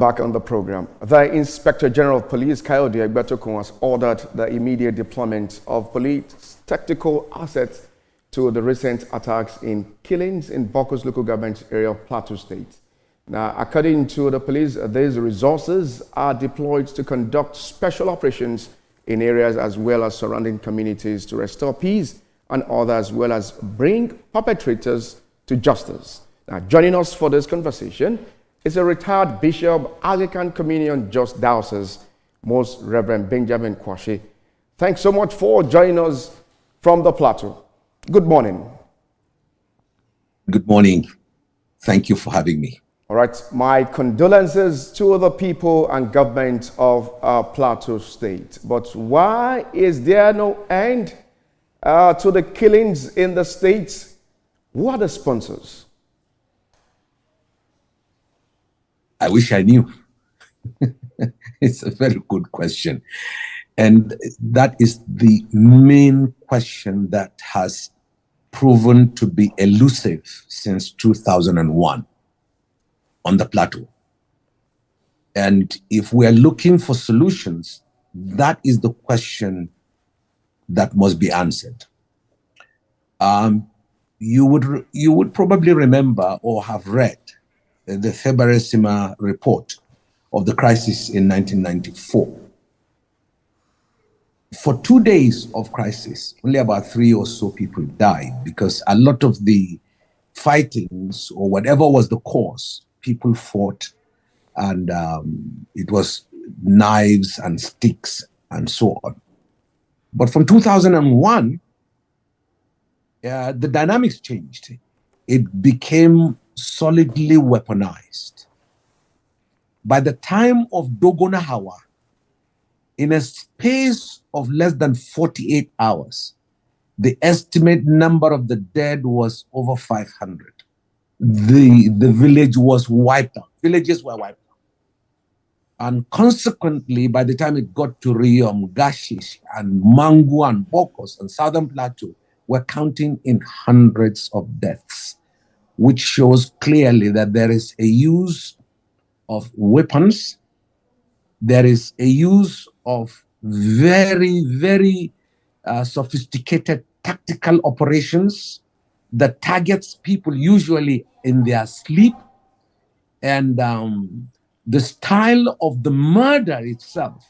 Back on the program, the Inspector General of Police, Kayode Egbetokun, has ordered the immediate deployment of police tactical assets to the recent attacks in killings in Bokos local government area of Plateau State. Now, according to the police, these resources are deployed to conduct special operations in areas as well as surrounding communities to restore peace and order, as well as bring perpetrators to justice. Now, joining us for this conversation is a retired Bishop, Anglican Communion Just Diocese, Most Reverend Benjamin Kwashi. Thanks so much for joining us from the Plateau. Good morning. Good morning. Thank you for having me. All right. My condolences to the people and government of Plateau State. But why is there no end to the killings in the states? Who are the sponsors? I wish I knew. It's a very good question. And that is the main question that has proven to be elusive since 2001 on the Plateau. And if we are looking for solutions, that is the question that must be answered. You would probably remember or have read the February report of the crisis in 1994. For 2 days of crisis, only about 3 or so people died because a lot of the fightings or whatever was the cause, people fought, and it was knives and sticks and so on. But from 2001, the dynamics changed. It became solidly weaponized. By the time of Dogonahawa, in a space of less than 48 hours, the estimate number of the dead was over 500. The village was wiped out. Villages were wiped out. And consequently, by the time it got to Riom, Gashish, and Mangu, and Bokos, and Southern Plateau, we're counting in hundreds of deaths, which shows clearly that there is a use of weapons. There is a use of very, very sophisticated tactical operations that targets people usually in their sleep. And the style of the murder itself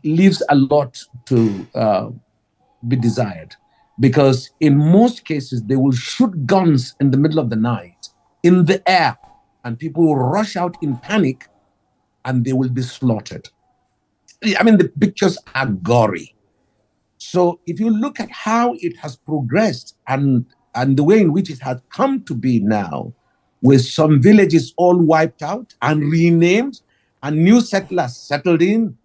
leaves a lot to be desired. Because in most cases, they will shoot guns in the middle of the night, in the air, and people will rush out in panic and they will be slaughtered. I mean, the pictures are gory. So if you look at how it has progressed and the way in which it has come to be now, with some villages all wiped out and renamed and new settlers settled in,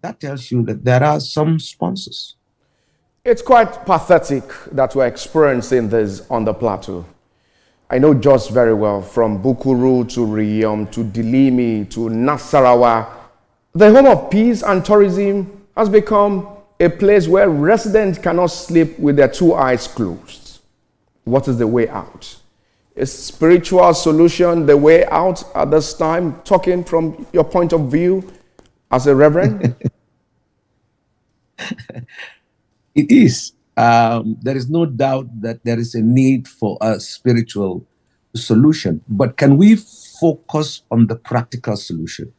that tells you that there are some sponsors. It's quite pathetic that we're experiencing this on the Plateau. I know Jos very well, from Bukuru to Riom to Dilimi to Nasarawa. The home of peace and tourism has become a place where residents cannot sleep with their 2 eyes closed. What is the way out? Is spiritual solution the way out at this time, talking from your point of view as a reverend? It is. There is no doubt that there is a need for a spiritual solution. But can we focus on the practical solution?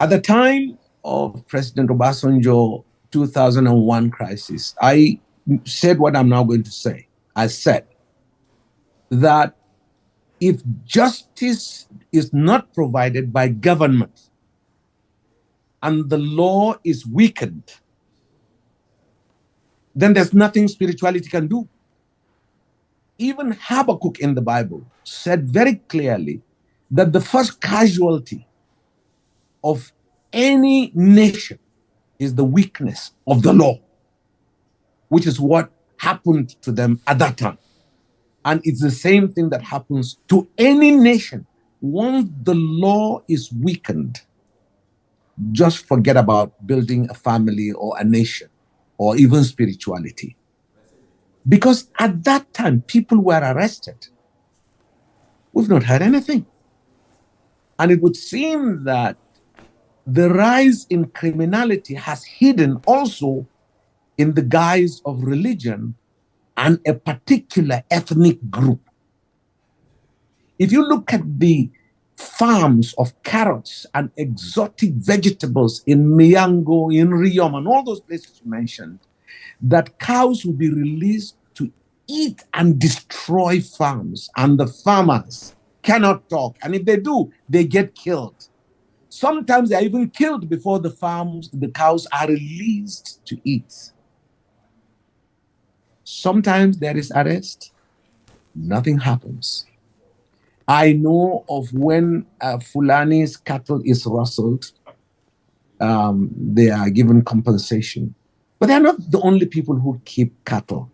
At the time of President Obasanjo 2001 crisis, I said what I'm now going to say. I said that if justice is not provided by government and the law is weakened, then there's nothing spirituality can do. Even Habakkuk in the Bible said very clearly that the first casualty of any nation is the weakness of the law, which is what happened to them at that time. And it's the same thing that happens to any nation. Once the law is weakened, just forget about building a family or a nation or even spirituality. Because at that time, people were arrested. We've not heard anything. And it would seem that the rise in criminality has hidden also in the guise of religion and a particular ethnic group. If you look at the farms of carrots and exotic vegetables in Miango, in Riom, and all those places you mentioned, that cows will be released to eat and destroy farms, and the farmers cannot talk. And if they do, they get killed. Sometimes they're even killed before the cows are released to eat. Sometimes there is arrest, nothing happens. I know of when Fulani's cattle is rustled, they are given compensation. But they're not the only people who keep cattle.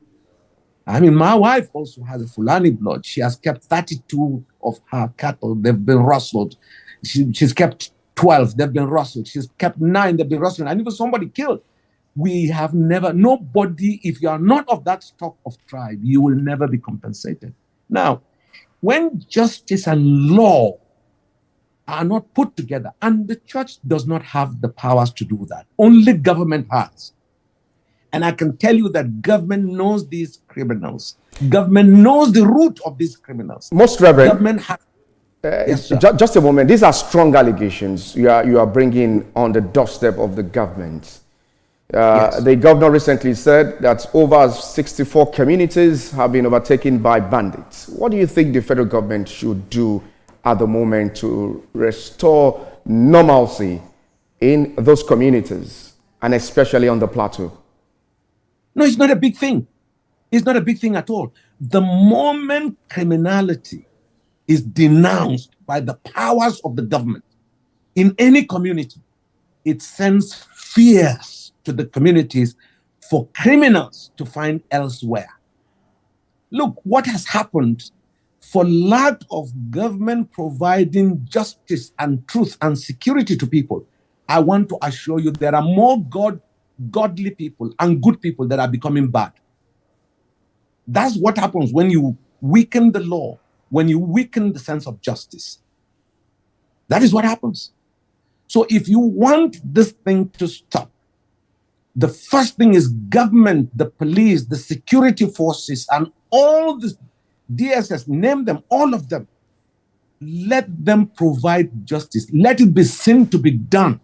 I mean, my wife also has a Fulani blood. She has kept 32 of her cattle. They've been rustled. She's kept 12. They've been rustled. She's kept 9. They've been rustled. And even somebody killed. We have never, nobody, if you are not of that stock of tribe, you will never be compensated. Now, when justice and law are not put together, and the church does not have the powers to do that, only government has. And I can tell you that government knows these criminals. Government knows the root of these criminals. Most Reverend, government has. Yes, just a moment. These are strong allegations you are bringing on the doorstep of the government. Yes. The governor recently said that over 64 communities have been overtaken by bandits. What do you think the federal government should do at the moment to restore normalcy in those communities, and especially on the plateau? No, it's not a big thing. It's not a big thing at all. The moment criminality is denounced by the powers of the government in any community, it sends fears to the communities for criminals to find elsewhere. Look, what has happened for lack of government providing justice and truth and security to people. I want to assure you there are more godly people and good people that are becoming bad. That's what happens when you weaken the law, when you weaken the sense of justice. That is what happens. So if you want this thing to stop, the first thing is government, the police, the security forces, and all the DSS, name them, all of them. Let them provide justice. Let it be seen to be done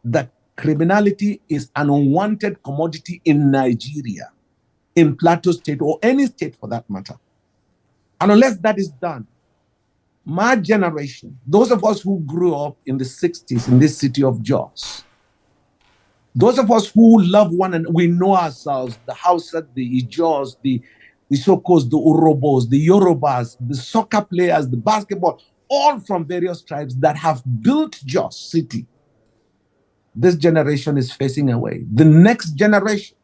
that criminality is an unwanted commodity in Nigeria, in Plateau State, or any state for that matter. And unless that is done, my generation, those of us who grew up in the 60s in this city of Jos, those of us who love one and we know ourselves, the Hausa, the Ijos, the Isokos, the Urobos, the Yorubas, the soccer players, the basketball, all from various tribes that have built Jos City. This generation is facing away. The next generation,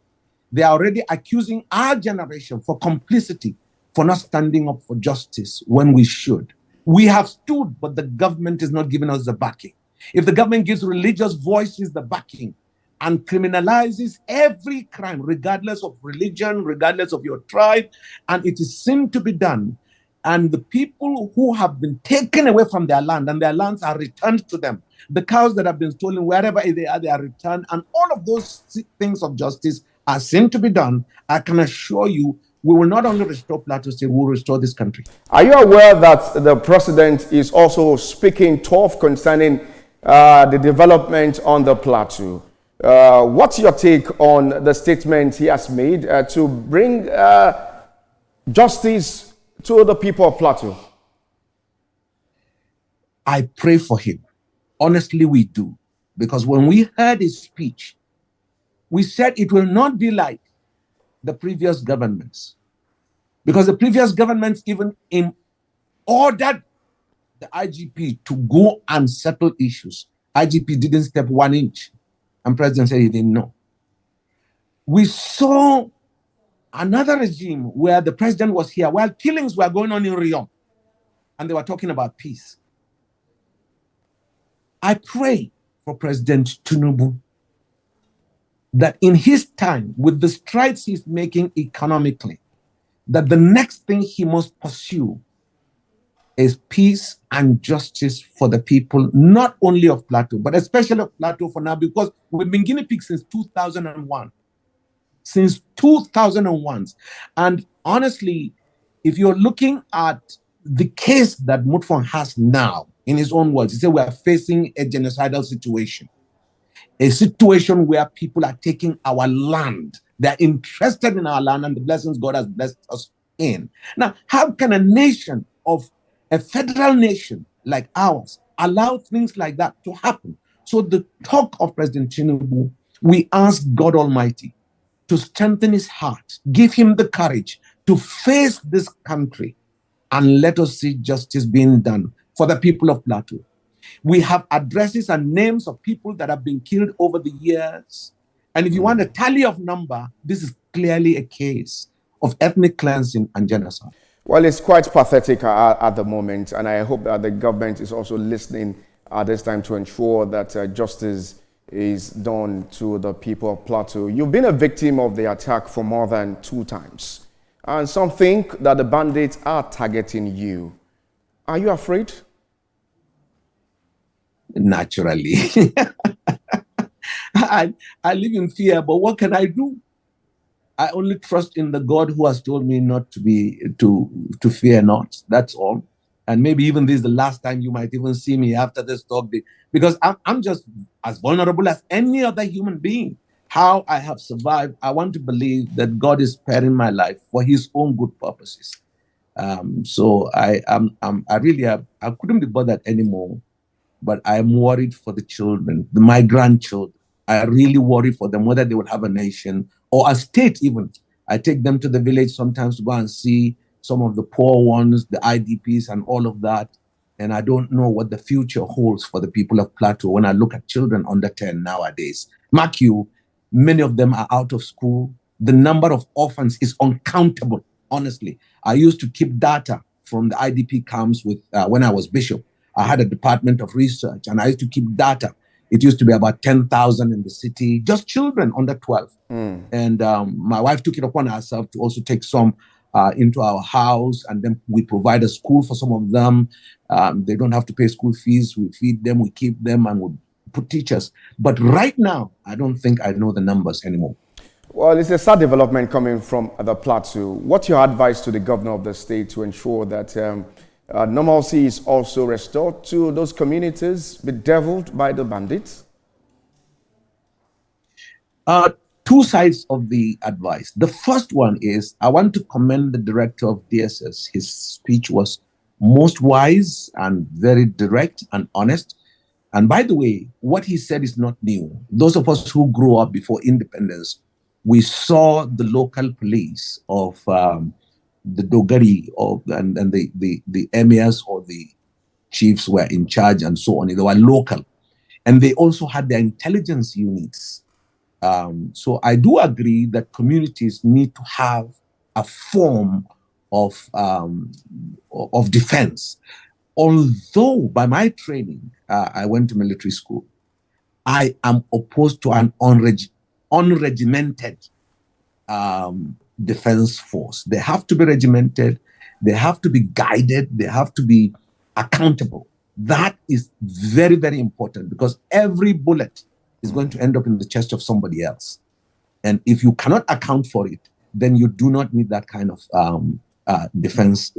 they are already accusing our generation for complicity, for not standing up for justice when we should. We have stood, but the government is not giving us the backing. If the government gives religious voices the backing and criminalizes every crime, regardless of religion, regardless of your tribe, and it is seen to be done, and the people who have been taken away from their land and their lands are returned to them, the cows that have been stolen, wherever they are returned, and all of those things of justice are seen to be done, I can assure you, we will not only restore Plateau State, we will restore this country. Are you aware that the president is also speaking tough concerning the development on the plateau? What's your take on the statement he has made to bring justice to the people of Plateau? I pray for him. Honestly, we do. Because when we heard his speech, we said it will not be like the previous governments. Because the previous governments even ordered the IGP to go and settle issues. IGP didn't step 1 inch. And President said he didn't know. We saw another regime where the president was here while killings were going on in Riom. And they were talking about peace. I pray for President Tinubu that in his time, with the strides he's making economically, that the next thing he must pursue is peace and justice for the people, not only of Plateau, but especially of Plateau for now, because we've been guinea pigs since 2001. Since 2001. And honestly, if you're looking at the case that Mutfwang has now, in his own words, he said we are facing a genocidal situation, a situation where people are taking our land. They're interested in our land and the blessings God has blessed us in. Now, how can a federal nation like ours, allow things like that to happen? So the talk of President Tinubu, we ask God Almighty to strengthen his heart, give him the courage to face this country, and let us see justice being done for the people of Plateau. We have addresses and names of people that have been killed over the years. And if you want a tally of number, this is clearly a case of ethnic cleansing and genocide. Well, it's quite pathetic at the moment, and I hope that the government is also listening at this time to ensure that justice is done to the people of Plateau. You've been a victim of the attack for more than 2 times, and some think that the bandits are targeting you. Are you afraid? Naturally. I live in fear, but what can I do? I only trust in the God who has told me not to fear not. That's all. And maybe even this is the last time you might even see me after this talk, because I'm just as vulnerable as any other human being. How I have survived, I want to believe that God is sparing my life for his own good purposes. So I couldn't be bothered anymore, but I'm worried for the children, my grandchildren. I really worry for them, whether they would have a nation or a state even. I take them to the village sometimes to go and see some of the poor ones, the IDPs and all of that. And I don't know what the future holds for the people of Plateau when I look at children under 10 nowadays. Mark you, many of them are out of school. The number of orphans is uncountable, honestly. I used to keep data from the IDP camps when I was bishop. I had a department of research and I used to keep data. It used to be about 10,000 in the city, just children under 12. And my wife took it upon herself to also take some into our house, and then we provide a school for some of them. They don't have to pay school fees. We feed them, we keep them, and we put teachers. But right now, I don't think I know the numbers anymore. Well, it's a sad development coming from the Plateau. What's your advice to the governor of the state to ensure that normalcy is also restored to those communities bedeviled by the bandits? 2 sides of the advice. The first one is, I want to commend the director of DSS. His speech was most wise and very direct and honest. And by the way, what he said is not new. Those of us who grew up before independence, we saw the local police of the Dogari and the emirs or the chiefs were in charge and so on. They were local. And they also had their intelligence units. So I do agree that communities need to have a form of defense. Although by my training, I went to military school, I am opposed to an unregimented defense force. They have to be regimented, they have to be guided, they have to be accountable. That is very, very important, because every bullet is going to end up in the chest of somebody else. And if you cannot account for it, then you do not need that kind of defense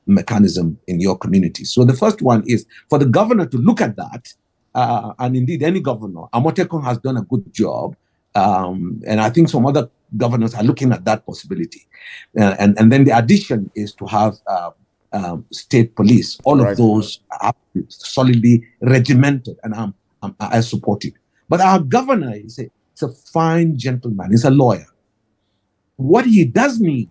mechanism in your community. So the first one is for the governor to look at that, and indeed any governor. Amotekun has done a good job, and I think some other governors are looking at that possibility. And then the addition is to have state police. All of those are solidly regimented, and I support it. But our governor is a fine gentleman. He's a lawyer. What he does need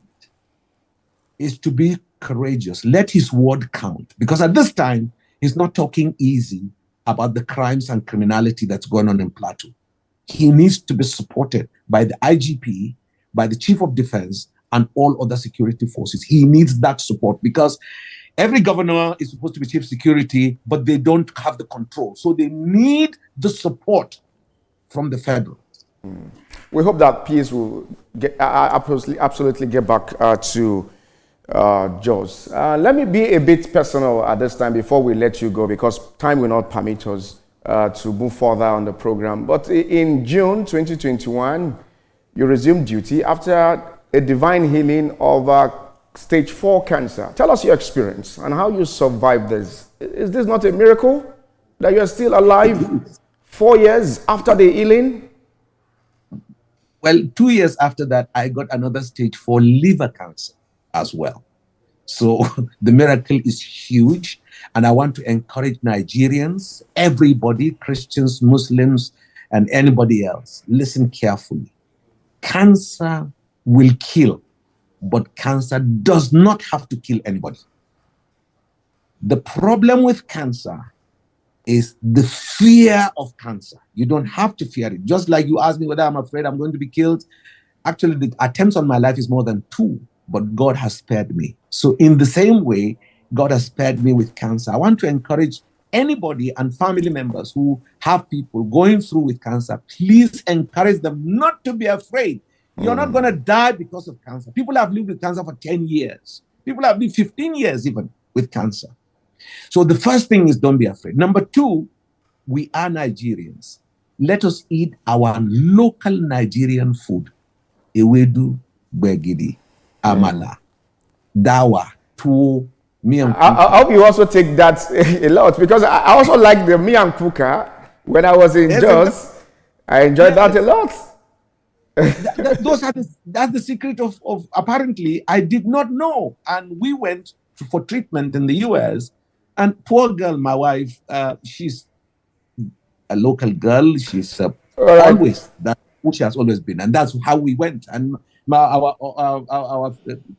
is to be courageous. Let his word count. Because at this time, he's not talking easy about the crimes and criminality that's going on in Plateau. He needs to be supported by the IGP, by the Chief of Defense, and all other security forces. He needs that support, because every governor is supposed to be chief security, but they don't have the control. So they need the support from the federal. We hope that peace will absolutely get back to Jos. Let me be a bit personal at this time before we let you go, because time will not permit us to move further on the program. But in June 2021, you resumed duty after a divine healing of stage 4 cancer. Tell us your experience and how you survived this. Is this not a miracle that you are still alive 4 years after the healing? Well, 2 years after that, I got another stage 4 liver cancer as well. So the miracle is huge. And I want to encourage Nigerians, everybody, Christians, Muslims, and anybody else, listen carefully. Cancer will kill, but cancer does not have to kill anybody. The problem with cancer is the fear of cancer. You don't have to fear it. Just like you asked me whether I'm afraid I'm going to be killed. Actually, the attempts on my life is more than 2, but God has spared me. So in the same way, God has spared me with cancer. I want to encourage anybody and family members who have people going through with cancer, please encourage them not to be afraid. You're not going to die because of cancer. People have lived with cancer for 10 years. People have lived 15 years even with cancer. So the first thing is don't be afraid. Number 2, we are Nigerians. Let us eat our local Nigerian food. Ewedu, begidi, amala, dawa, tuwo, miyan kuka. I hope you also take that a lot, because I also like the miyan kuka. When I was in Jos, I enjoyed that a lot. That's the secret of apparently I did not know. And we went for treatment in the US, and poor girl, my wife, she's a local girl. She's always that who she has always been, and that's how we went. And our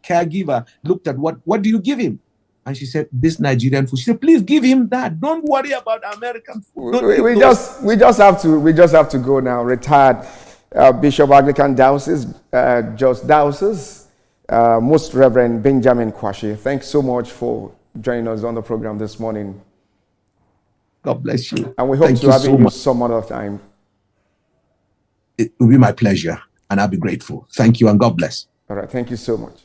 caregiver looked at what do you give him, and she said this Nigerian food. She said, please give him that. Don't worry about American food. We just have to go now. Retired Bishop Anglican Diocese, Jos Diocese, Most Reverend Benjamin Kwashi. Thanks so much for joining us on the program this morning. God bless you. And we hope to have you some other time. It will be my pleasure, and I'll be grateful. Thank you, and God bless. All right. Thank you so much.